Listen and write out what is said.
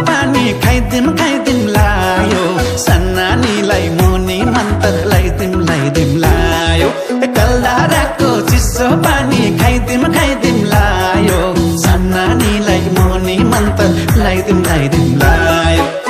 पानी खाइदिम लायो सन्नानीलाई मुनि मन्त्र लगाइदिम लायो कल्लाराको चिसो पानी खाइदिम लायो सन्नानीलाई मुनि मन्त्र लगाइदिम लायो